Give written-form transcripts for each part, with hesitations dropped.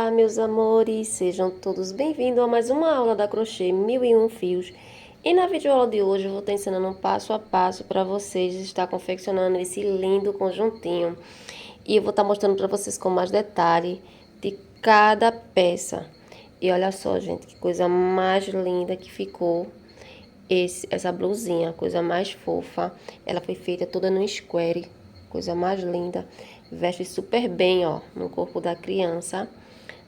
Olá, meus amores, sejam todos bem-vindos a mais uma aula da Crochê 1001 Fios. E na videoaula de hoje eu vou estar ensinando um passo a passo para vocês estar confeccionando esse lindo conjuntinho. E eu vou estar mostrando para vocês com mais detalhe de cada peça. E olha só, gente, que coisa mais linda que ficou essa blusinha, coisa mais fofa. Ela foi feita toda no square, coisa mais linda. Veste super bem, ó, no corpo da criança.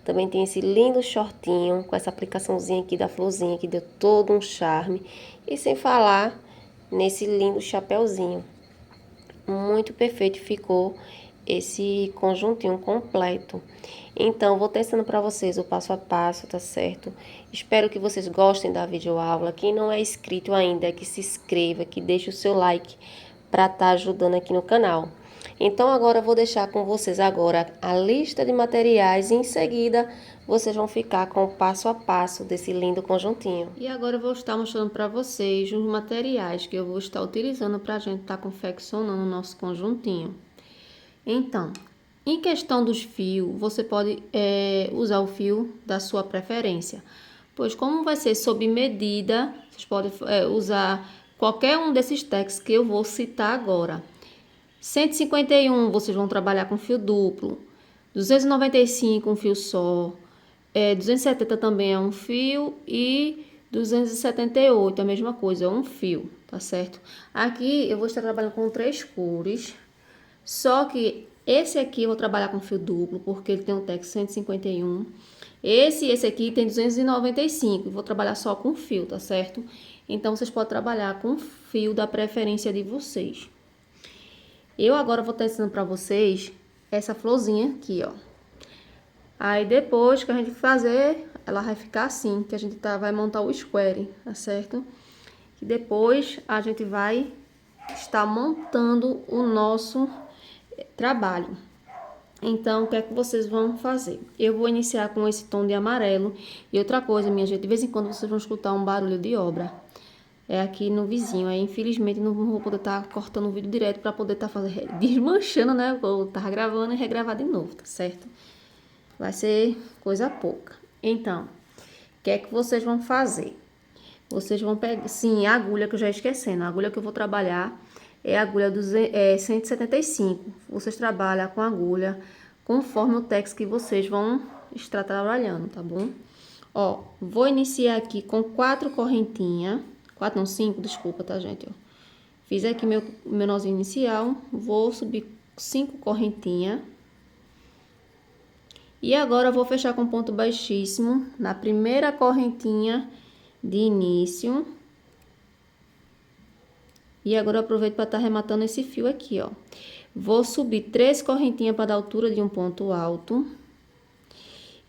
Também tem esse lindo shortinho com essa aplicaçãozinha aqui da florzinha que deu todo um charme. E sem falar nesse lindo chapéuzinho. Muito perfeito ficou esse conjuntinho completo. Então, vou testando para vocês o passo a passo, tá certo? Espero que vocês gostem da videoaula. Quem não é inscrito ainda, que se inscreva, que deixe o seu like para estar ajudando aqui no canal. Então, agora eu vou deixar com vocês agora a lista de materiais e em seguida vocês vão ficar com o passo a passo desse lindo conjuntinho. E agora eu vou estar mostrando para vocês os materiais que eu vou estar utilizando para a gente estar confeccionando o nosso conjuntinho. Então, em questão dos fios, você pode usar o fio da sua preferência. Pois como vai ser sob medida, vocês podem usar qualquer um desses tags que eu vou citar agora. 151 vocês vão trabalhar com fio duplo, 295 um fio só, 270 também é um fio e 278 a mesma coisa, é um fio, tá certo? Aqui eu vou estar trabalhando com 3 cores, só que esse aqui eu vou trabalhar com fio duplo, porque ele tem um tag 151. Esse aqui tem 295, vou trabalhar só com fio, tá certo? Então, vocês podem trabalhar com fio da preferência de vocês. Eu agora vou estar ensinando pra vocês essa florzinha aqui, ó. Aí, depois que a gente fazer, ela vai ficar assim, que a gente vai montar o square, tá certo? E depois a gente vai estar montando o nosso trabalho. Então, o que é que vocês vão fazer? Eu vou iniciar com esse tom de amarelo. E outra coisa, minha gente, de vez em quando vocês vão escutar um barulho de obra. É aqui no vizinho. Aí, infelizmente, não vou poder estar cortando o vídeo direto para poder estar desmanchando, né? Vou estar gravando e regravar de novo, tá certo? Vai ser coisa pouca. Então, o que é que vocês vão fazer? Vocês vão pegar, sim, a agulha que eu já esquecendo. A agulha que eu vou trabalhar é a agulha 175. Vocês trabalham com a agulha conforme o texto que vocês vão estar trabalhando, tá bom? Ó, vou iniciar aqui com 4 correntinhas. 4 não, 5, desculpa, tá, gente? Ó. Fiz aqui meu nozinho inicial. Vou subir 5 correntinhas. E agora eu vou fechar com ponto baixíssimo na primeira correntinha de início. E agora eu aproveito para estar rematando esse fio aqui, ó. Vou subir 3 correntinhas para dar altura de um ponto alto.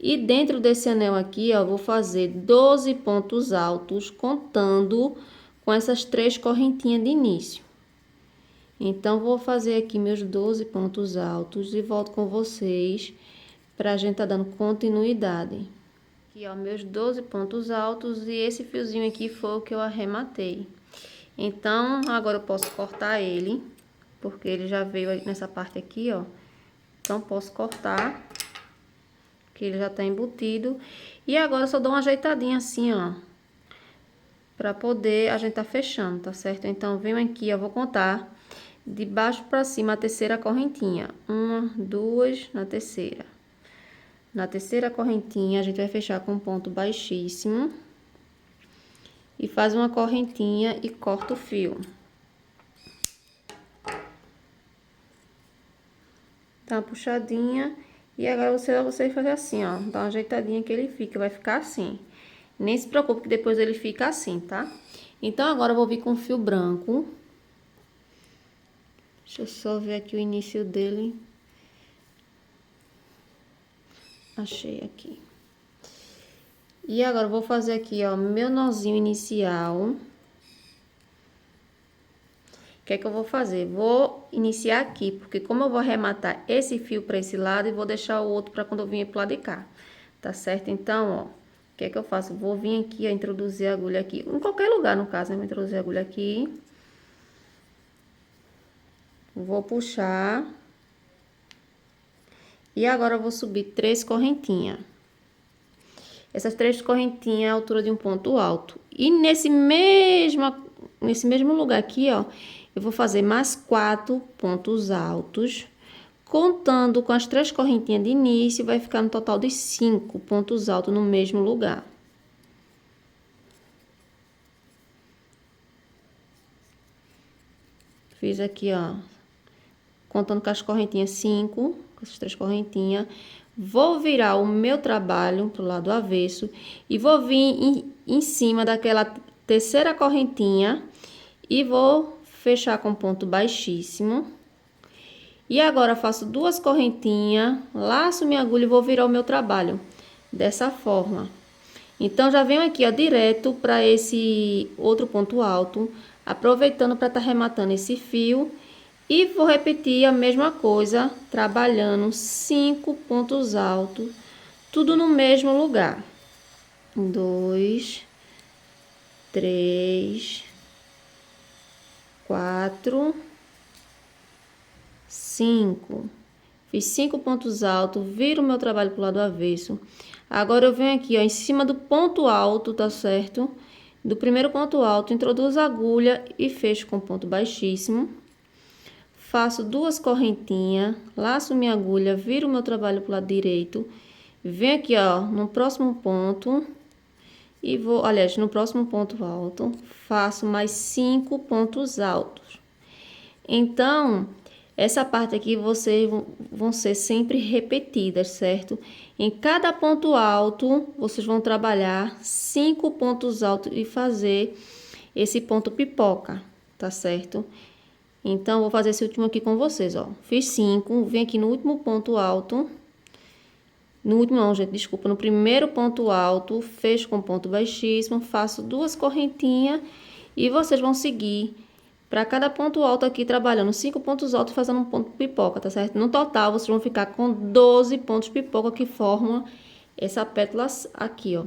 E dentro desse anel aqui, ó, vou fazer 12 pontos altos, contando com essas 3 correntinhas de início. Então, vou fazer aqui meus 12 pontos altos e volto com vocês para a gente tá dando continuidade. Aqui, ó, meus 12 pontos altos e esse fiozinho aqui foi o que eu arrematei. Então, agora eu posso cortar ele, porque ele já veio nessa parte aqui, ó. Então, posso cortar, que ele já tá embutido. E agora eu só dou uma ajeitadinha assim, ó, pra poder a gente tá fechando, tá certo? Então, venho aqui, ó, vou contar de baixo pra cima a terceira correntinha. 1, 2, na terceira. Na terceira correntinha, a gente vai fechar com um ponto baixíssimo. E faz uma correntinha e corta o fio. Dá uma puxadinha. E agora você fazer assim, ó. Dá uma ajeitadinha que ele fica, vai ficar assim. Nem se preocupe que depois ele fica assim, tá? Então, agora eu vou vir com fio branco. Deixa eu só ver aqui o início dele. Achei aqui. E agora eu vou fazer aqui, ó, meu nozinho inicial. O que é que eu vou fazer? Vou iniciar aqui, porque como eu vou arrematar esse fio para esse lado e vou deixar o outro para quando eu vir pro lado de cá, tá certo? Então, ó, o que é que eu faço? Vou vir aqui, ó, introduzir a agulha aqui, em qualquer lugar, no caso, né? Vou introduzir a agulha aqui. Vou puxar. E agora eu vou subir 3 correntinhas. essas 3 correntinhas é a altura de um ponto alto. E nesse mesmo lugar aqui, ó, eu vou fazer mais 4 pontos altos, contando com as 3 correntinhas de início, vai ficar no total de 5 pontos altos no mesmo lugar. Fiz aqui, ó, contando com as correntinhas 5, com essas 3 correntinhas. Vou virar o meu trabalho pro lado avesso e vou vir em cima daquela terceira correntinha e vou fechar com ponto baixíssimo. E agora faço 2 correntinhas, laço minha agulha e vou virar o meu trabalho dessa forma. Então, já venho aqui, ó, direto para esse outro ponto alto, aproveitando para estar rematando esse fio. E vou repetir a mesma coisa, trabalhando 5 pontos altos, tudo no mesmo lugar. 2, 3, 4, 5. Fiz 5 pontos altos, viro o meu trabalho pro lado avesso. Agora eu venho aqui, ó, em cima do ponto alto, tá certo? Do primeiro ponto alto, introduzo a agulha e fecho com ponto baixíssimo. Faço 2 correntinhas, laço minha agulha, viro o meu trabalho pro lado direito. Venho aqui, ó, no próximo ponto e vou, aliás, no próximo ponto alto, faço mais 5 pontos altos. Então, essa parte aqui vocês vão ser sempre repetidas, certo? Em cada ponto alto, vocês vão trabalhar 5 pontos altos e fazer esse ponto pipoca, tá certo? Então, vou fazer esse último aqui com vocês, ó. Fiz 5, vem aqui no último ponto alto. No último não, gente, desculpa. No primeiro ponto alto, fecho com ponto baixíssimo, faço 2 correntinhas e vocês vão seguir para cada ponto alto aqui, trabalhando 5 pontos altos, fazendo um ponto pipoca, tá certo? No total, vocês vão ficar com 12 pontos pipoca que formam essa pétala aqui, ó.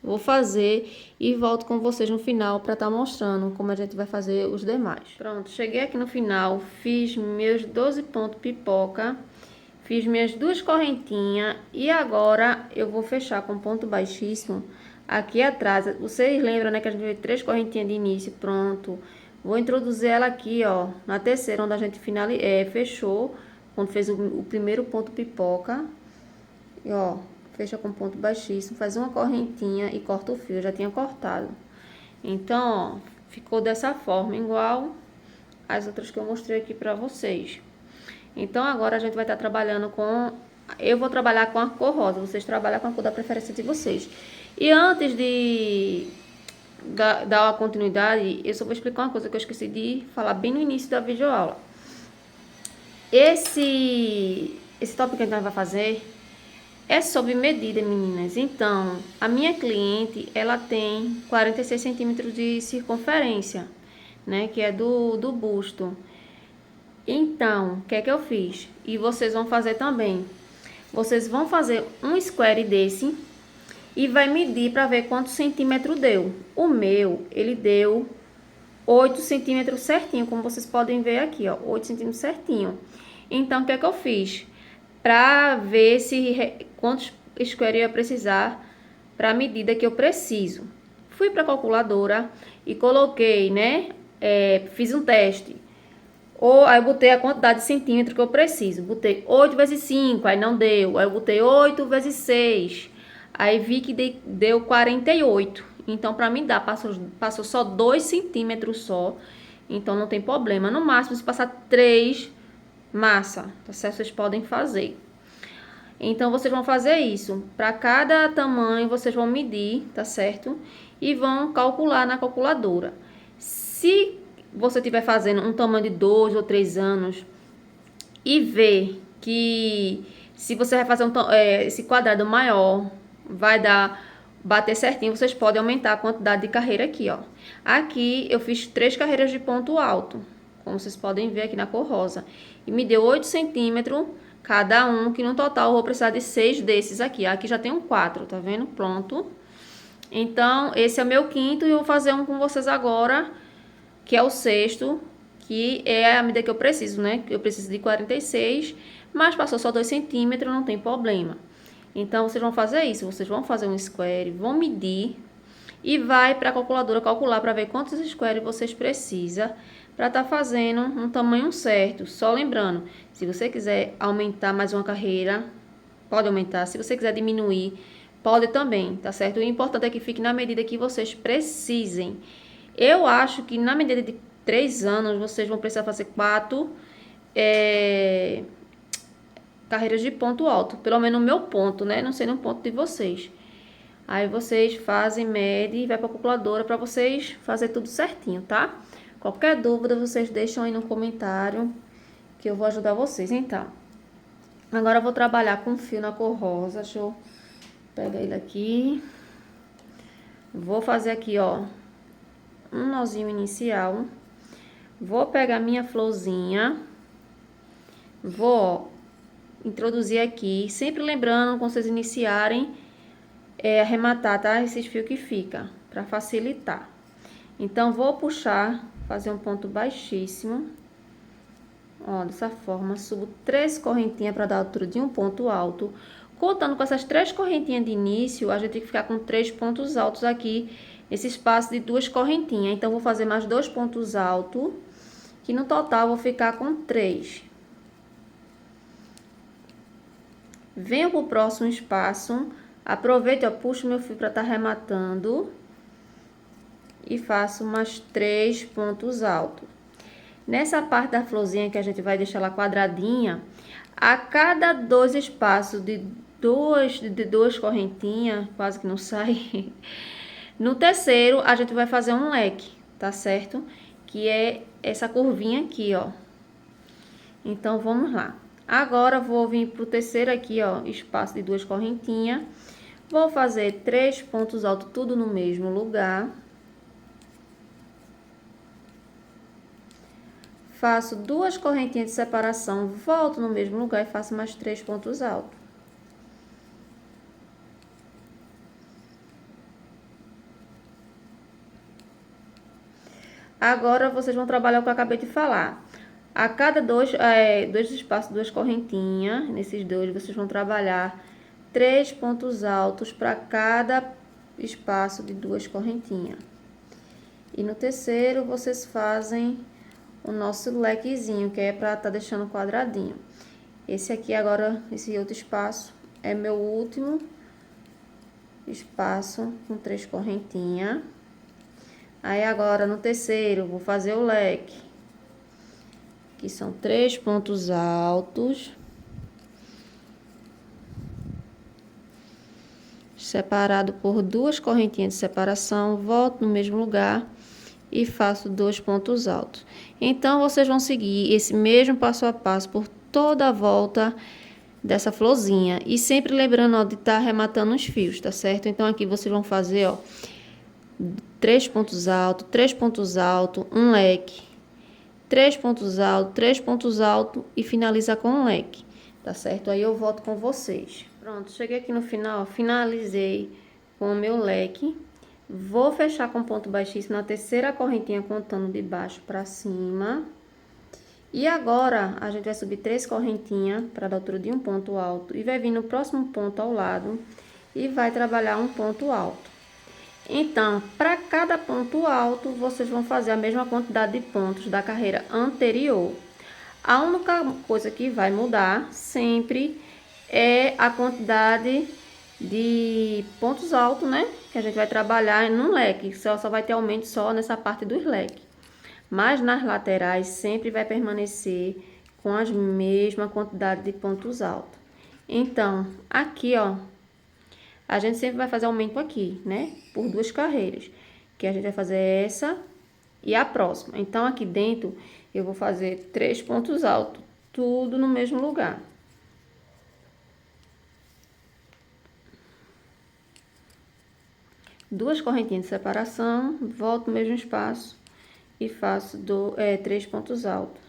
Vou fazer e volto com vocês no final para estar mostrando como a gente vai fazer os demais. Pronto, cheguei aqui no final, fiz meus 12 pontos pipoca, fiz minhas 2 correntinhas e agora eu vou fechar com ponto baixíssimo aqui atrás. Vocês lembram, né, que a gente fez 3 correntinhas de início, pronto. Vou introduzir ela aqui, ó, na terceira, onde a gente fechou, quando fez o primeiro ponto pipoca. E, ó, fecha com ponto baixíssimo, faz uma correntinha e corta o fio, eu já tinha cortado. Então, ó, ficou dessa forma, igual as outras que eu mostrei aqui pra vocês. Então, agora a gente vai estar trabalhando com... Eu vou trabalhar com a cor rosa, vocês trabalham com a cor da preferência de vocês. E antes de dar a continuidade, eu só vou explicar uma coisa que eu esqueci de falar bem no início da videoaula. Esse tópico que a gente vai fazer é sob medida, meninas. Então, a minha cliente, ela tem 46 centímetros de circunferência, né? Que é do busto. Então, o que é que eu fiz? E vocês vão fazer também. Vocês vão fazer um square desse e vai medir para ver quantos centímetros deu. O meu, ele deu 8 centímetros certinho, como vocês podem ver aqui, ó. 8 centímetros certinho. Então, o que é que eu fiz? Para ver quantos square eu ia precisar para a medida que eu preciso. Fui para a calculadora e coloquei, né? Fiz um teste. Aí eu botei a quantidade de centímetros que eu preciso. Botei 8 vezes 5, aí não deu. Aí eu botei 8 vezes 6. Aí vi que deu 48. Então, para mim dá, passou só 2 centímetros só. Então, não tem problema. No máximo, se passar 3... massa, tá certo? Vocês podem fazer. Então, vocês vão fazer isso. Para cada tamanho, vocês vão medir, tá certo? E vão calcular na calculadora. Se você estiver fazendo um tamanho de 2 ou 3 anos e ver que se você vai fazer esse quadrado maior, vai bater certinho, vocês podem aumentar a quantidade de carreira aqui, ó. Aqui eu fiz 3 carreiras de ponto alto, como vocês podem ver aqui na cor rosa. E me deu 8 centímetros cada um, que no total eu vou precisar de 6 desses aqui. Aqui já tem um 4, tá vendo? Pronto. Então, esse é o meu quinto e eu vou fazer um com vocês agora, que é o sexto, que é a medida que eu preciso, né? Eu preciso de 46, mas passou só 2 centímetros, não tem problema. Então, vocês vão fazer isso, vocês vão fazer um square, vão medir e vai para a calculadora calcular para ver quantos squares vocês precisam para estar fazendo um tamanho certo. Só lembrando, se você quiser aumentar mais uma carreira, pode aumentar. Se você quiser diminuir, pode também, tá certo? O importante é que fique na medida que vocês precisem. Eu acho que na medida de 3 anos, vocês vão precisar fazer 4 carreiras de ponto alto. Pelo menos no meu ponto, né? Não sei no ponto de vocês. Aí vocês fazem, medem e vai para a calculadora para vocês fazer tudo certinho, tá? Qualquer dúvida, vocês deixam aí no comentário que eu vou ajudar vocês. Então, agora eu vou trabalhar com fio na cor rosa. Deixa eu pegar ele aqui. Vou fazer aqui, ó, um nozinho inicial. Vou pegar minha florzinha. Vou, ó, introduzir aqui. Sempre lembrando, quando vocês iniciarem, arrematar, tá? Esses fios que fica, para facilitar. Então, vou puxar, fazer um ponto baixíssimo. Ó, dessa forma, subo 3 correntinhas para dar a altura de um ponto alto. Contando com essas 3 correntinhas de início, a gente tem que ficar com 3 pontos altos aqui, nesse espaço de 2 correntinhas. Então, vou fazer mais 2 pontos altos, que no total vou ficar com 3. Venho pro próximo espaço, aproveito, eu puxo meu fio para estar arrematando e faço mais 3 pontos altos. Nessa parte da florzinha que a gente vai deixar ela quadradinha, a cada 2 espaços de duas correntinhas, quase que não sai, no terceiro a gente vai fazer um leque, tá certo? Que é essa curvinha aqui, ó. Então, vamos lá. Agora, vou vir pro terceiro aqui, ó, espaço de 2 correntinhas. Vou fazer 3 pontos altos, tudo no mesmo lugar. Faço 2 correntinhas de separação, volto no mesmo lugar e faço mais 3 pontos altos. Agora, vocês vão trabalhar o que eu acabei de falar. A cada dois espaços, 2 correntinhas, nesses dois, vocês vão trabalhar 3 pontos altos para cada espaço de 2 correntinhas. E no terceiro, vocês fazem o nosso lequezinho, que é para estar deixando quadradinho. Esse aqui agora, esse outro espaço, é meu último espaço com 3 correntinhas. Aí, agora, no terceiro, vou fazer o leque, que são 3 pontos altos, separado por 2 correntinhas de separação, volto no mesmo lugar e faço 2 pontos altos. Então, vocês vão seguir esse mesmo passo a passo por toda a volta dessa florzinha. E sempre lembrando, ó, de estar arrematando os fios, tá certo? Então, aqui vocês vão fazer, ó, 3 pontos altos, 3 pontos altos, um leque, 3 pontos altos, 3 pontos altos e finaliza com um leque, tá certo? Aí eu volto com vocês. Pronto, cheguei aqui no final, ó, finalizei com o meu leque. Vou fechar com ponto baixíssimo na terceira correntinha, contando de baixo para cima. E agora, a gente vai subir 3 correntinhas para dar altura de um ponto alto. E vai vir no próximo ponto ao lado e vai trabalhar um ponto alto. Então, para cada ponto alto, vocês vão fazer a mesma quantidade de pontos da carreira anterior. A única coisa que vai mudar sempre é a quantidade de pontos altos, né? Que a gente vai trabalhar no leque. Só vai ter aumento só nessa parte dos leques. Mas nas laterais sempre vai permanecer com a mesma quantidade de pontos altos. Então, aqui, ó, a gente sempre vai fazer aumento aqui, né? Por 2 carreiras. Que a gente vai fazer essa e a próxima. Então, aqui dentro, eu vou fazer 3 pontos altos, tudo no mesmo lugar. Duas correntinhas de separação, volto no mesmo espaço e faço 3 pontos altos.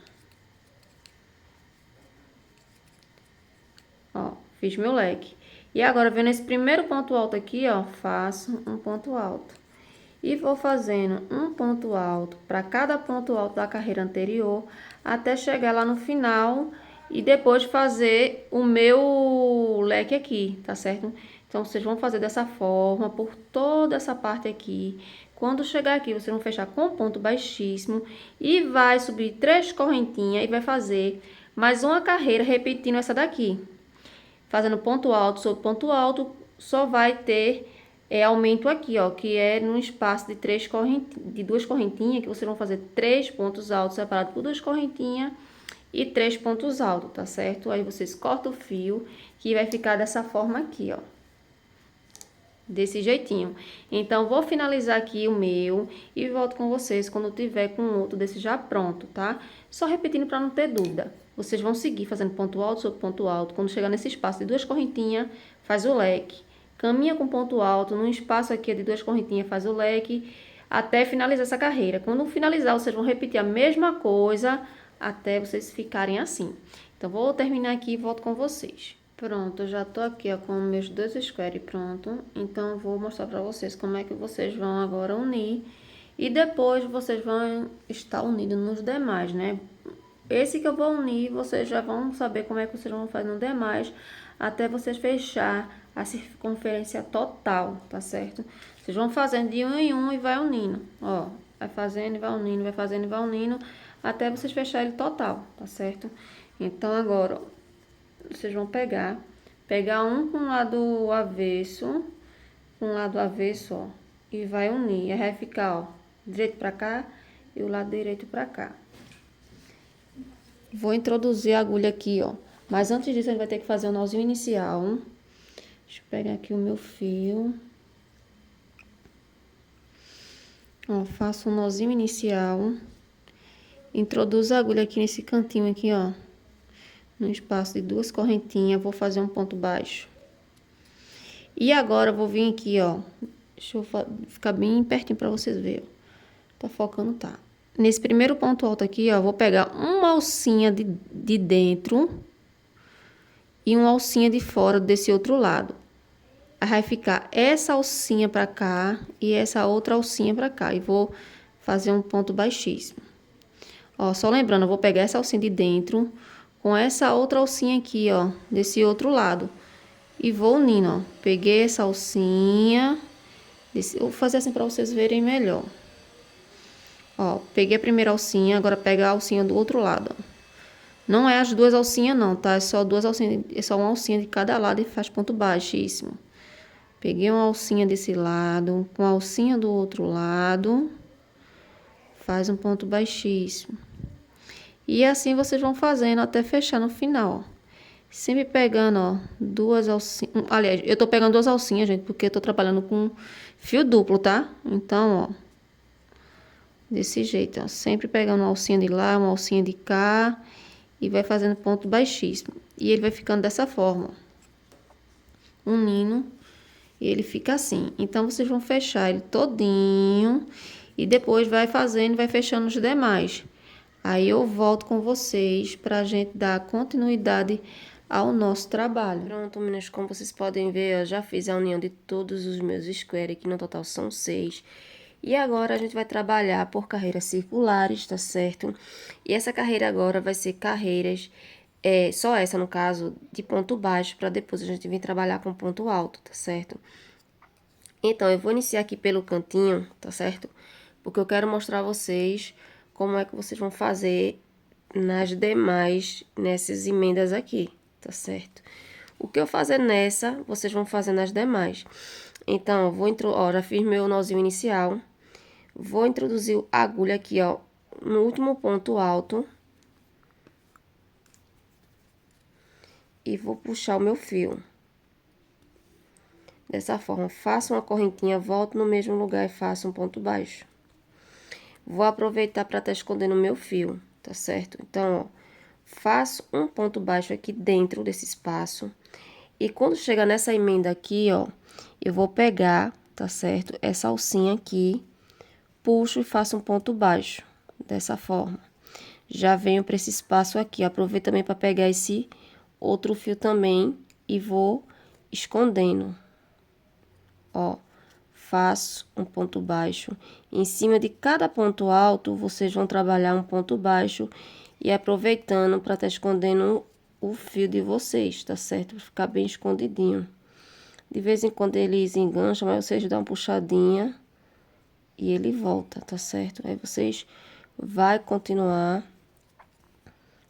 Ó, fiz meu leque. E agora, vendo esse primeiro ponto alto aqui, ó, faço um ponto alto. E vou fazendo um ponto alto para cada ponto alto da carreira anterior, até chegar lá no final e depois fazer o meu leque aqui, tá certo? Então, vocês vão fazer dessa forma por toda essa parte aqui. Quando chegar aqui, vocês vão fechar com ponto baixíssimo e vai subir 3 correntinhas e vai fazer mais uma carreira repetindo essa daqui. Fazendo ponto alto sobre ponto alto, só vai ter aumento aqui, ó, que é no espaço de 2 correntinhas, que vocês vão fazer 3 pontos altos separados por 2 correntinhas e 3 pontos altos, tá certo? Aí vocês cortam o fio, que vai ficar dessa forma aqui, ó. Desse jeitinho. Então, vou finalizar aqui o meu e volto com vocês quando tiver com outro desse já pronto, tá? Só repetindo para não ter dúvida. Vocês vão seguir fazendo ponto alto sobre ponto alto. Quando chegar nesse espaço de 2 correntinhas, faz o leque. Caminha com ponto alto, no espaço aqui de 2 correntinhas, faz o leque, até finalizar essa carreira. Quando finalizar, vocês vão repetir a mesma coisa até vocês ficarem assim. Então, vou terminar aqui e volto com vocês. Pronto, eu já tô aqui, ó, com meus 2 square pronto. Então, eu vou mostrar pra vocês como é que vocês vão agora unir. E depois, vocês vão estar unidos nos demais, né? Esse que eu vou unir, vocês já vão saber como é que vocês vão fazer no demais. Até vocês fechar a circunferência total, tá certo? Vocês vão fazendo de um em um e vai unindo, ó. Vai fazendo e vai unindo, vai fazendo e vai unindo, até vocês fecharem ele total, tá certo? Então, agora, ó, vocês vão pegar um com o lado avesso, ó, e vai unir. Aí vai ficar, ó, direito pra cá e o lado direito pra cá. Vou introduzir a agulha aqui, ó. Mas antes disso, a gente vai ter que fazer o nozinho inicial. Deixa eu pegar aqui o meu fio. Ó, faço um nozinho inicial. Introduzo a agulha aqui nesse cantinho aqui, ó. No espaço de 2 correntinhas, vou fazer um ponto baixo. E agora, eu vou vir aqui, ó. Deixa eu ficar bem pertinho pra vocês verem, ó. Tá focando, tá. Nesse primeiro ponto alto aqui, ó, vou pegar uma alcinha de dentro e uma alcinha de fora desse outro lado. Aí vai ficar essa alcinha pra cá e essa outra alcinha pra cá. E vou fazer um ponto baixíssimo. Ó, só lembrando, eu vou pegar essa alcinha de dentro com essa outra alcinha aqui, ó, desse outro lado. E vou unindo, ó. Peguei essa alcinha. Eu vou fazer assim pra vocês verem melhor. Ó, peguei a primeira alcinha, agora pega a alcinha do outro lado, ó. Não é as 2 alcinhas não, tá? É só 2 alcinhas, é só uma alcinha de cada lado e faz ponto baixíssimo. Peguei uma alcinha desse lado, com a alcinha do outro lado, faz um ponto baixíssimo. E assim vocês vão fazendo até fechar no final, ó. Sempre pegando, ó, 2 alcinhas. Aliás, eu tô pegando 2 alcinhas, gente, porque eu tô trabalhando com fio duplo, tá? Então, ó, desse jeito, ó. Sempre pegando uma alcinha de lá, uma alcinha de cá. E vai fazendo ponto baixíssimo. E ele vai ficando dessa forma, ó. Unindo. E ele fica assim. Então, vocês vão fechar ele todinho. E depois vai fazendo e vai fechando os demais. Aí eu volto com vocês pra gente dar continuidade ao nosso trabalho. Pronto, meninas, como vocês podem ver, eu já fiz a união de todos os meus square, que no total são 6. E agora a gente vai trabalhar por carreiras circulares, tá certo? E essa carreira agora vai ser carreiras, só essa no caso, de ponto baixo, para depois a gente vir trabalhar com ponto alto, tá certo? Então, eu vou iniciar aqui pelo cantinho, tá certo? Porque eu quero mostrar a vocês como é que vocês vão fazer nas demais, nessas emendas aqui, tá certo? O que eu fazer nessa, vocês vão fazer nas demais. Então, ó, já fiz meu nozinho inicial. Vou introduzir a agulha aqui, ó, no último ponto alto. E vou puxar o meu fio. Dessa forma, faço uma correntinha, volto no mesmo lugar e faço um ponto baixo. Vou aproveitar para estar escondendo o meu fio, tá certo? Então, ó, faço um ponto baixo aqui dentro desse espaço. E quando chegar nessa emenda aqui, ó, eu vou pegar, tá certo? Essa alcinha aqui, puxo e faço um ponto baixo, dessa forma. Já venho para esse espaço aqui, aproveito também para pegar esse outro fio também e vou escondendo. Ó, faço um ponto baixo. Em cima de cada ponto alto, vocês vão trabalhar um ponto baixo e aproveitando para estar escondendo o fio de vocês, tá certo? Pra ficar bem escondidinho. De vez em quando eles engancham, mas vocês dão uma puxadinha e ele volta, tá certo? Aí vocês vai continuar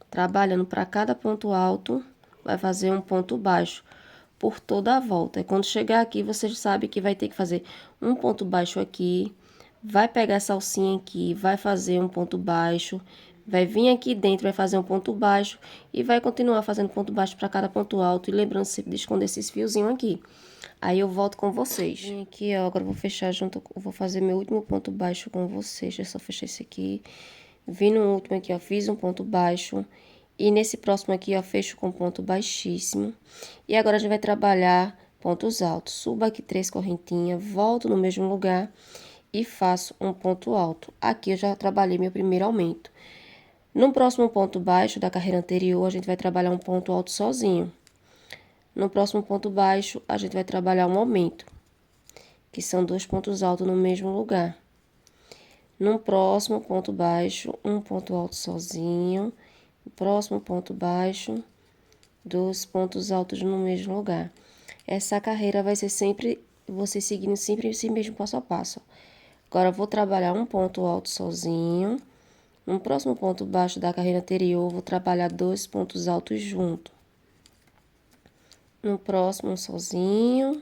trabalhando para cada ponto alto, vai fazer um ponto baixo por toda a volta. E quando chegar aqui, você sabe que vai ter que fazer um ponto baixo aqui, vai pegar essa alcinha aqui, vai fazer um ponto baixo, vai vir aqui dentro, vai fazer um ponto baixo e vai continuar fazendo ponto baixo para cada ponto alto. E lembrando sempre de esconder esses fiozinhos aqui. Aí eu volto com vocês. Vim aqui, ó, agora eu vou fechar junto, vou fazer meu último ponto baixo com vocês. Deixa eu só fechar esse aqui. Vim no último aqui, ó, fiz um ponto baixo. E nesse próximo aqui, ó, fecho com ponto baixíssimo. E agora a gente vai trabalhar pontos altos. Subo aqui 3 correntinhas, volto no mesmo lugar e faço um ponto alto. Aqui eu já trabalhei meu primeiro aumento. No próximo ponto baixo da carreira anterior, a gente vai trabalhar um ponto alto sozinho. No próximo ponto baixo, a gente vai trabalhar um aumento, que são 2 pontos altos no mesmo lugar. No próximo ponto baixo, um ponto alto sozinho. No próximo ponto baixo, 2 pontos altos no mesmo lugar. Essa carreira vai ser sempre, você seguindo sempre esse mesmo passo a passo. Agora, eu vou trabalhar um ponto alto sozinho. No próximo ponto baixo da carreira anterior, vou trabalhar 2 pontos altos junto. No próximo, sozinho.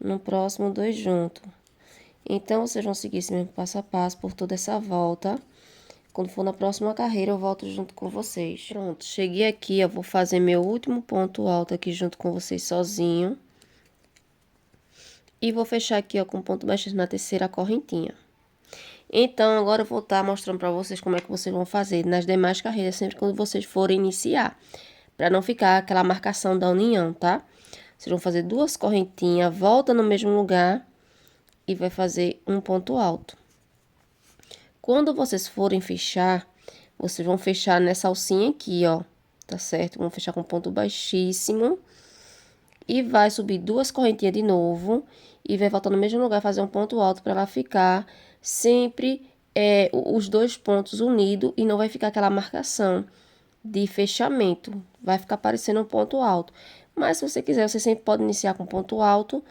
No próximo, 2 juntos. Então, vocês vão seguir esse mesmo passo a passo por toda essa volta. Quando for na próxima carreira, eu volto junto com vocês. Pronto, cheguei aqui, eu vou fazer meu último ponto alto aqui junto com vocês sozinho. E vou fechar aqui, ó, com ponto baixo na terceira correntinha. Então, agora eu vou estar mostrando pra vocês como é que vocês vão fazer nas demais carreiras, sempre quando vocês forem iniciar. Pra não ficar aquela marcação da união, tá? Vocês vão fazer 2 correntinhas, volta no mesmo lugar e vai fazer um ponto alto. Quando vocês forem fechar, vocês vão fechar nessa alcinha aqui, ó, tá certo? Vão fechar com ponto baixíssimo e vai subir 2 correntinhas de novo e vai voltar no mesmo lugar, fazer um ponto alto para ela ficar sempre os 2 pontos unidos e não vai ficar aquela marcação de fechamento, vai ficar parecendo um ponto alto. Mas se você quiser, você sempre pode iniciar com ponto alto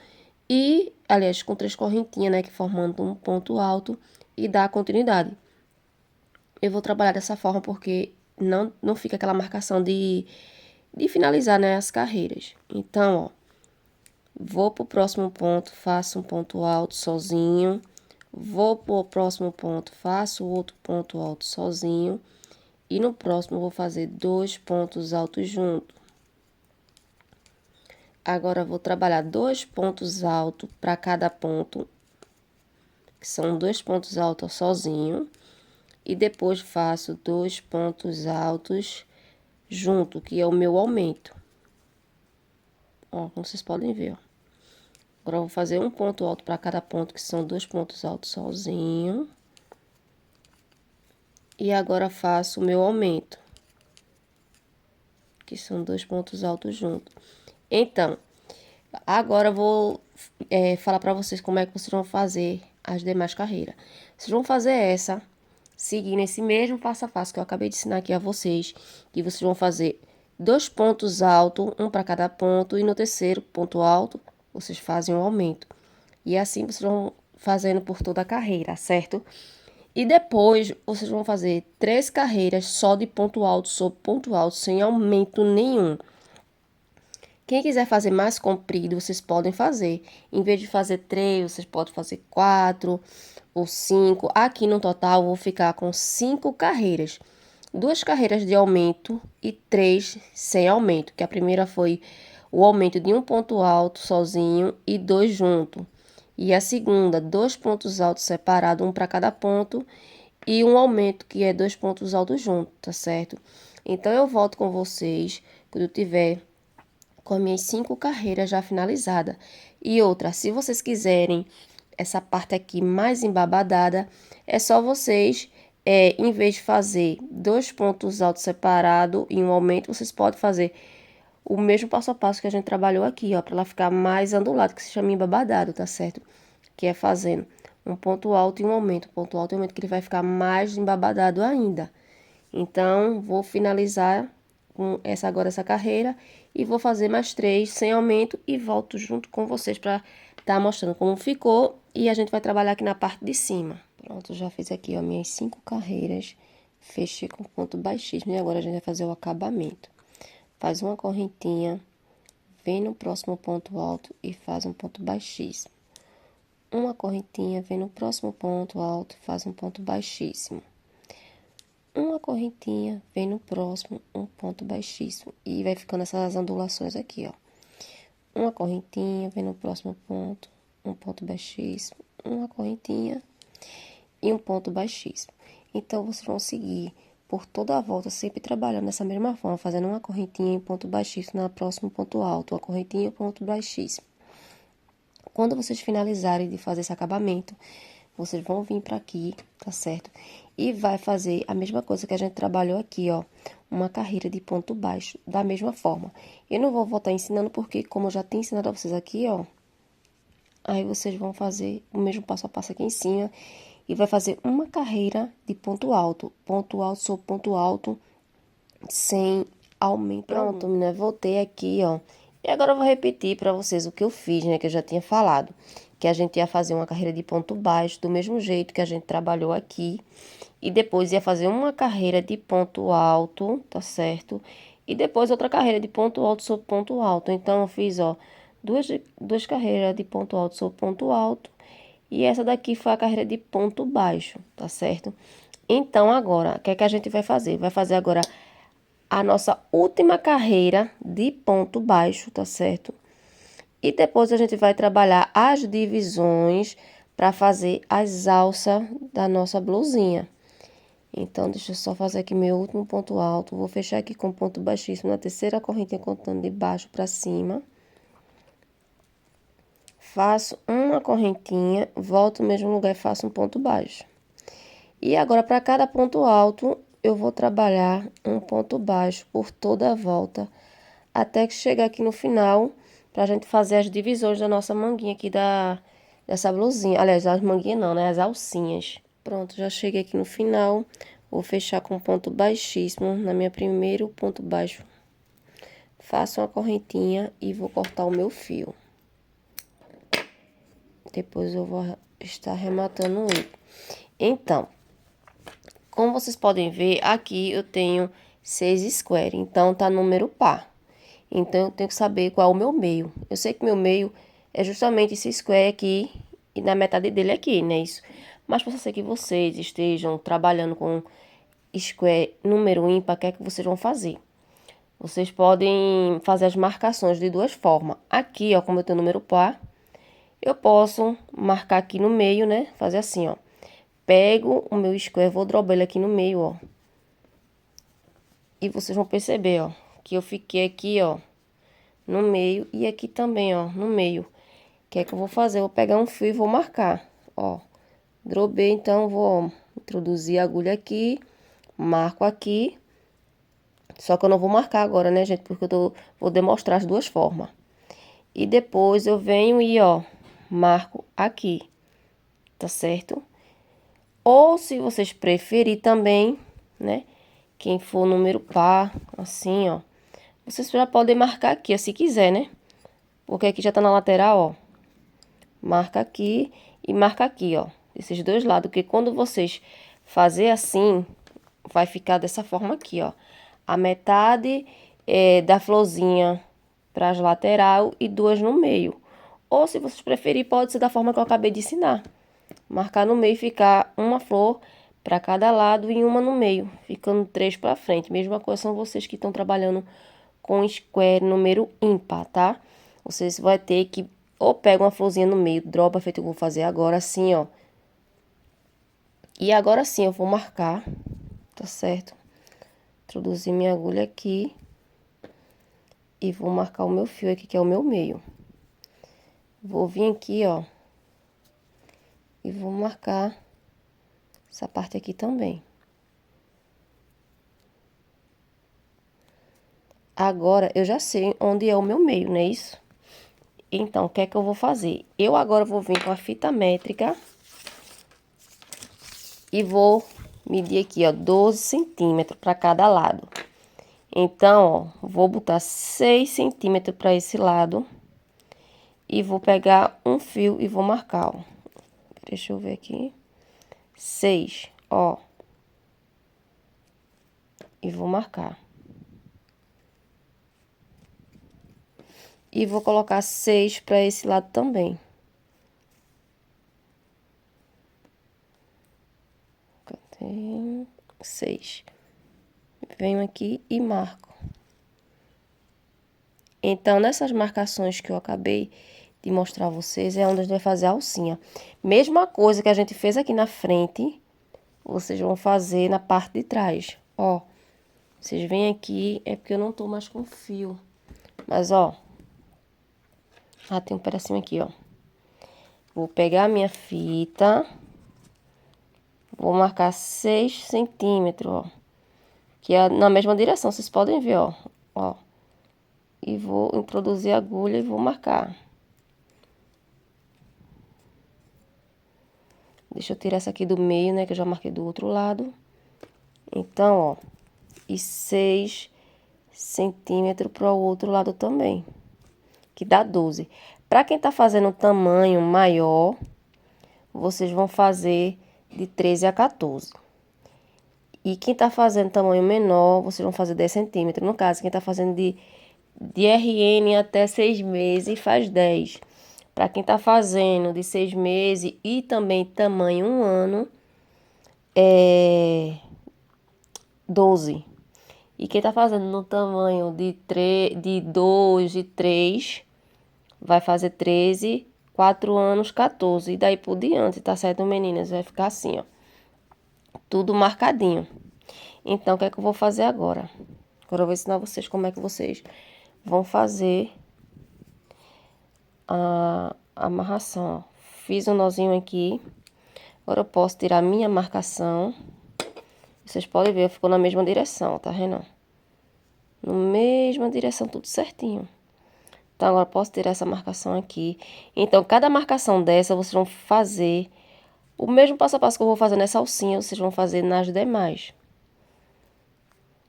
e, aliás, com 3 correntinhas, né, que formando um ponto alto e dar continuidade. Eu vou trabalhar dessa forma porque não fica aquela marcação de finalizar, né, as carreiras. Então, ó, vou pro próximo ponto, faço um ponto alto sozinho. Vou pro próximo ponto, faço outro ponto alto sozinho. E no próximo, eu vou fazer 2 pontos altos juntos. Agora, vou trabalhar 2 pontos altos para cada ponto, que são 2 pontos altos sozinho. E depois, faço 2 pontos altos junto, que é o meu aumento. Ó, como vocês podem ver, ó. Agora, eu vou fazer um ponto alto para cada ponto, que são 2 pontos altos sozinho. E agora, faço o meu aumento, que são 2 pontos altos juntos. Então, agora eu vou falar para vocês como é que vocês vão fazer as demais carreiras. Vocês vão fazer essa, seguindo esse mesmo passo a passo que eu acabei de ensinar aqui a vocês, que vocês vão fazer 2 pontos altos, um para cada ponto, e no terceiro ponto alto, vocês fazem um aumento. E assim vocês vão fazendo por toda a carreira, certo? E depois, vocês vão fazer 3 carreiras só de ponto alto sobre ponto alto, sem aumento nenhum. Quem quiser fazer mais comprido, vocês podem fazer. Em vez de fazer 3, vocês podem fazer 4 ou 5. Aqui no total, eu vou ficar com 5 carreiras. 2 carreiras de aumento e 3 sem aumento. Que a primeira foi o aumento de um ponto alto sozinho e 2 junto. E a segunda, 2 pontos altos separados, um para cada ponto. E um aumento, que é 2 pontos altos juntos, tá certo? Então, eu volto com vocês quando eu tiver com as minhas 5 carreiras já finalizadas. E outra, se vocês quiserem essa parte aqui mais embabadada, é só vocês, em vez de fazer 2 pontos altos separados e um aumento, vocês podem fazer o mesmo passo a passo que a gente trabalhou aqui, ó, para ela ficar mais ondulado, que se chama embabadado, tá certo? Que é fazendo um ponto alto e um aumento, ponto alto e um aumento, que ele vai ficar mais embabadado ainda. Então, vou finalizar com essa carreira e vou fazer mais 3 sem aumento e volto junto com vocês para estar mostrando como ficou e a gente vai trabalhar aqui na parte de cima. Pronto, já fiz aqui, ó, minhas 5 carreiras, fechei com ponto baixíssimo e agora a gente vai fazer o acabamento. Faz uma correntinha, vem no próximo ponto alto e faz um ponto baixíssimo. Uma correntinha, vem no próximo ponto alto, faz um ponto baixíssimo. Uma correntinha, vem no próximo, um ponto baixíssimo. E vai ficando essas ondulações aqui, ó. Uma correntinha, vem no próximo ponto, um ponto baixíssimo. Uma correntinha e um ponto baixíssimo. Então, vocês vão seguir por toda a volta, sempre trabalhando dessa mesma forma, fazendo uma correntinha e um ponto baixíssimo no próximo ponto alto, uma correntinha e um ponto baixíssimo. Quando vocês finalizarem de fazer esse acabamento, vocês vão vir pra aqui, tá certo? E vai fazer a mesma coisa que a gente trabalhou aqui, ó. Uma carreira de ponto baixo, da mesma forma. Eu não vou voltar ensinando porque, como eu já tenho ensinado a vocês aqui, ó. Aí, vocês vão fazer o mesmo passo a passo aqui em cima. E vai fazer uma carreira de ponto alto sobre ponto alto, sem aumento. Pronto, né? Voltei aqui, ó. E agora eu vou repetir para vocês o que eu fiz, né? Que eu já tinha falado. Que a gente ia fazer uma carreira de ponto baixo, do mesmo jeito que a gente trabalhou aqui. E depois ia fazer uma carreira de ponto alto, tá certo? E depois outra carreira de ponto alto sobre ponto alto. Então, eu fiz, ó, duas carreiras de ponto alto sobre ponto alto. E essa daqui foi a carreira de ponto baixo, tá certo? Então, agora, o que é que a gente vai fazer? Vai fazer agora a nossa última carreira de ponto baixo, tá certo? E depois a gente vai trabalhar as divisões para fazer as alças da nossa blusinha. Então, deixa eu só fazer aqui meu último ponto alto. Vou fechar aqui com ponto baixíssimo na terceira correntinha, contando de baixo para cima. Faço uma correntinha, volto no mesmo lugar e faço um ponto baixo. E agora, para cada ponto alto, eu vou trabalhar um ponto baixo por toda a volta, até que chegar aqui no final, pra gente fazer as divisões da nossa manguinha aqui dessa blusinha. Aliás, as manguinhas não, né? As alcinhas. Pronto, já cheguei aqui no final. Vou fechar com ponto baixíssimo na minha primeiro ponto baixo. Faço uma correntinha e vou cortar o meu fio. Depois eu vou estar arrematando ele. Então, como vocês podem ver, aqui eu tenho 6 square, então tá número par. Então, eu tenho que saber qual é o meu meio. Eu sei que meu meio é justamente esse square aqui e na metade dele aqui, né? Isso. Mas pode ser que vocês estejam trabalhando com square número ímpar, o que é que vocês vão fazer? Vocês podem fazer as marcações de duas formas. Aqui, ó, como eu tenho número par, eu posso marcar aqui no meio, né? Fazer assim, ó. Pego o meu square, vou dobrar ele aqui no meio, ó. E vocês vão perceber, ó, que eu fiquei aqui, ó, no meio e aqui também, ó, no meio. O que é que eu vou fazer? Eu vou pegar um fio e vou marcar, ó. Dobrei, então, vou introduzir a agulha aqui, marco aqui. Só que eu não vou marcar agora, né, gente? Porque vou demonstrar as duas formas. E depois eu venho e, ó, marco aqui, tá certo? Ou, se vocês preferirem também, né, quem for número par, assim, ó, vocês já podem marcar aqui, se quiser, né? Porque aqui já tá na lateral, ó. Marca aqui e marca aqui, ó. Esses dois lados, porque quando vocês fazer assim, vai ficar dessa forma aqui, ó. A metade da florzinha para as lateral e duas no meio. Ou, se vocês preferirem, pode ser da forma que eu acabei de ensinar. Marcar no meio e ficar uma flor para cada lado e uma no meio, ficando 3 para frente. Mesma coisa são vocês que estão trabalhando com square número ímpar, tá? Vocês vão ter que ou pega uma florzinha no meio, dropa, feito que eu vou fazer agora, assim, ó. E agora sim eu vou marcar, tá certo? Introduzir minha agulha aqui. E vou marcar o meu fio aqui, que é o meu meio. Vou vir aqui, ó. E vou marcar essa parte aqui também. Agora, eu já sei onde é o meu meio, não é isso? Então, o que é que eu vou fazer? Eu agora vou vir com a fita métrica e vou medir aqui, ó, 12 centímetros para cada lado. Então, ó, vou botar 6 centímetros para esse lado. E vou pegar um fio e vou marcar, ó. Deixa eu ver aqui. 6, ó. E vou marcar. E vou colocar 6 para esse lado também. Cadê? 6. Venho aqui e marco. Então, nessas marcações que eu acabei de mostrar a vocês, é onde a gente vai fazer a alcinha. Mesma coisa que a gente fez aqui na frente, vocês vão fazer na parte de trás, ó. Vocês vêm aqui, é porque eu não tô mais com fio. Mas, ó. Tem um pedacinho aqui, ó. Vou pegar a minha fita. Vou marcar 6 centímetros, ó. Que é na mesma direção, vocês podem ver, ó. Ó. E vou introduzir a agulha e vou marcar. Deixa eu tirar essa aqui do meio, né? Que eu já marquei do outro lado. Então, ó. E 6 centímetros para o outro lado também. Que dá 12. Para quem tá fazendo um tamanho maior, vocês vão fazer de 13 a 14. E quem tá fazendo tamanho menor, vocês vão fazer 10 centímetros. No caso, quem tá fazendo de RN até 6 meses, faz 10. Para quem tá fazendo de 6 meses e também tamanho 1 ano, é 12. E quem tá fazendo no tamanho de 2, de 3, vai fazer 13, 4 anos, 14. E daí por diante, tá certo, meninas? Vai ficar assim, ó. Tudo marcadinho. Então, o que é que eu vou fazer agora? Agora eu vou ensinar vocês como é que vocês vão fazer a amarração, ó. Fiz um nozinho aqui. Agora eu posso tirar minha marcação. Vocês podem ver, ficou na mesma direção, tá vendo? Na mesma direção, tudo certinho. Então, agora eu posso tirar essa marcação aqui. Então, cada marcação dessa, vocês vão fazer o mesmo passo a passo que eu vou fazer nessa alcinha, vocês vão fazer nas demais.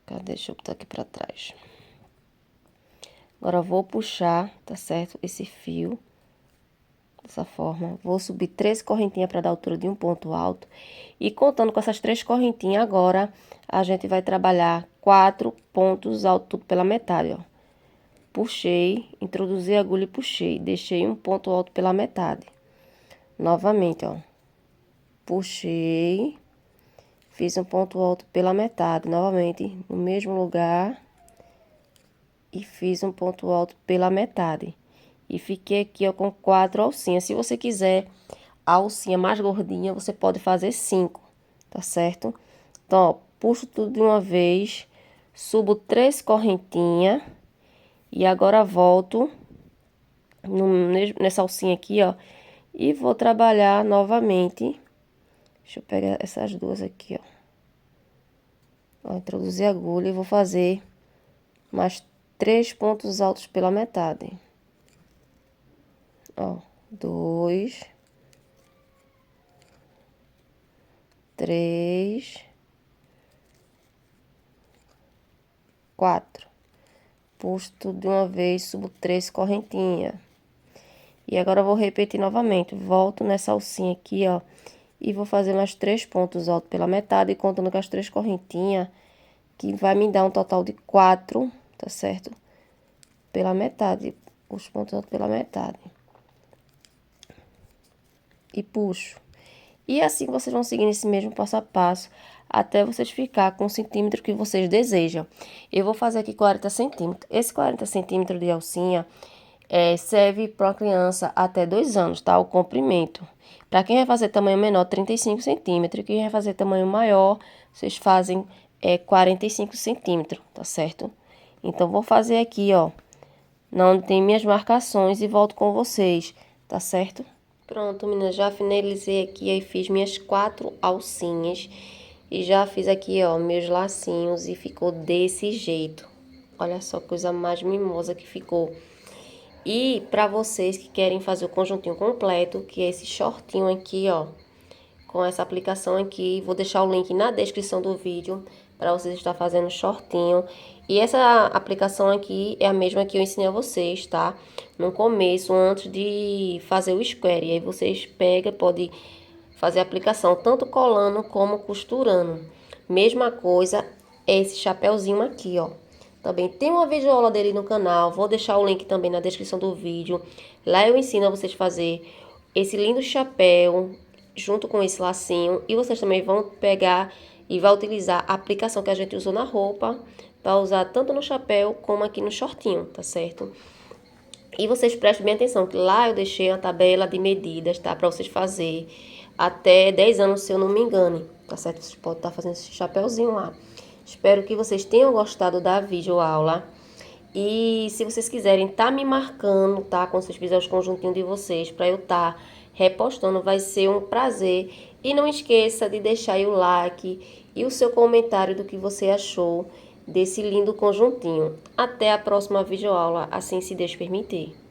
Cadê? Deixa eu botar aqui pra trás. Agora eu vou puxar, tá certo? Esse fio. Dessa forma. Vou subir 3 correntinhas para dar altura de um ponto alto. E contando com essas 3 correntinhas, agora a gente vai trabalhar 4 pontos altos, tudo pela metade, ó. Puxei, introduzi a agulha e puxei. Deixei um ponto alto pela metade. Novamente, ó. Puxei. Fiz um ponto alto pela metade. Novamente, no mesmo lugar. E fiz um ponto alto pela metade. E fiquei aqui, ó, com 4 alcinhas. Se você quiser a alcinha mais gordinha, você pode fazer 5, tá certo? Então, ó, puxo tudo de uma vez, subo 3 correntinhas. E agora volto nessa alcinha aqui, ó. E vou trabalhar novamente. Deixa eu pegar essas duas aqui, ó. Vou introduzir a agulha e vou fazer mais 3 pontos altos pela metade. Ó, 2, 3, 4. Puxo tudo de uma vez, subo 3 correntinhas. E agora eu vou repetir novamente. Volto nessa alcinha aqui, ó. E vou fazer mais 3 pontos altos pela metade, e contando com as 3 correntinhas, que vai me dar um total de 4, tá certo? Pela metade, os pontos altos pela metade. E puxo. E assim vocês vão seguindo esse mesmo passo a passo, até vocês ficar com o centímetro que vocês desejam. Eu vou fazer aqui 40 centímetros. Esse 40 centímetros de alcinha serve para uma criança até 2 anos, tá? O comprimento. Para quem vai fazer tamanho menor, 35 centímetros. E quem vai fazer tamanho maior, vocês fazem 45 centímetros, tá certo? Então, vou fazer aqui, ó, onde tem minhas marcações e volto com vocês, tá certo? Pronto, meninas, já finalizei aqui, aí fiz minhas 4 alcinhas. E já fiz aqui, ó, meus lacinhos e ficou desse jeito. Olha só, coisa mais mimosa que ficou. E para vocês que querem fazer o conjuntinho completo, que é esse shortinho aqui, ó, com essa aplicação aqui, vou deixar o link na descrição do vídeo. para vocês estar fazendo shortinho. E essa aplicação aqui é a mesma que eu ensinei a vocês, tá? No começo, antes de fazer o square. E aí vocês pegam, pode fazer a aplicação tanto colando como costurando. Mesma coisa é esse chapéuzinho aqui, ó. Também tem uma videoaula dele no canal, vou deixar o link também na descrição do vídeo. Lá eu ensino a vocês a fazer esse lindo chapéu junto com esse lacinho. E vocês também vão pegar e vai utilizar a aplicação que a gente usou na roupa para usar tanto no chapéu como aqui no shortinho, tá certo? E vocês prestem bem atenção, que lá eu deixei a tabela de medidas, tá? Para vocês fazer até 10 anos, se eu não me engane, tá certo? Vocês podem estar fazendo esse chapéuzinho lá. Espero que vocês tenham gostado da videoaula. E se vocês quiserem tá me marcando, tá? Quando vocês fizerem os conjuntinhos de vocês, para eu tá repostando, vai ser um prazer. E não esqueça de deixar aí o like e o seu comentário do que você achou desse lindo conjuntinho. Até a próxima videoaula, assim se Deus permitir.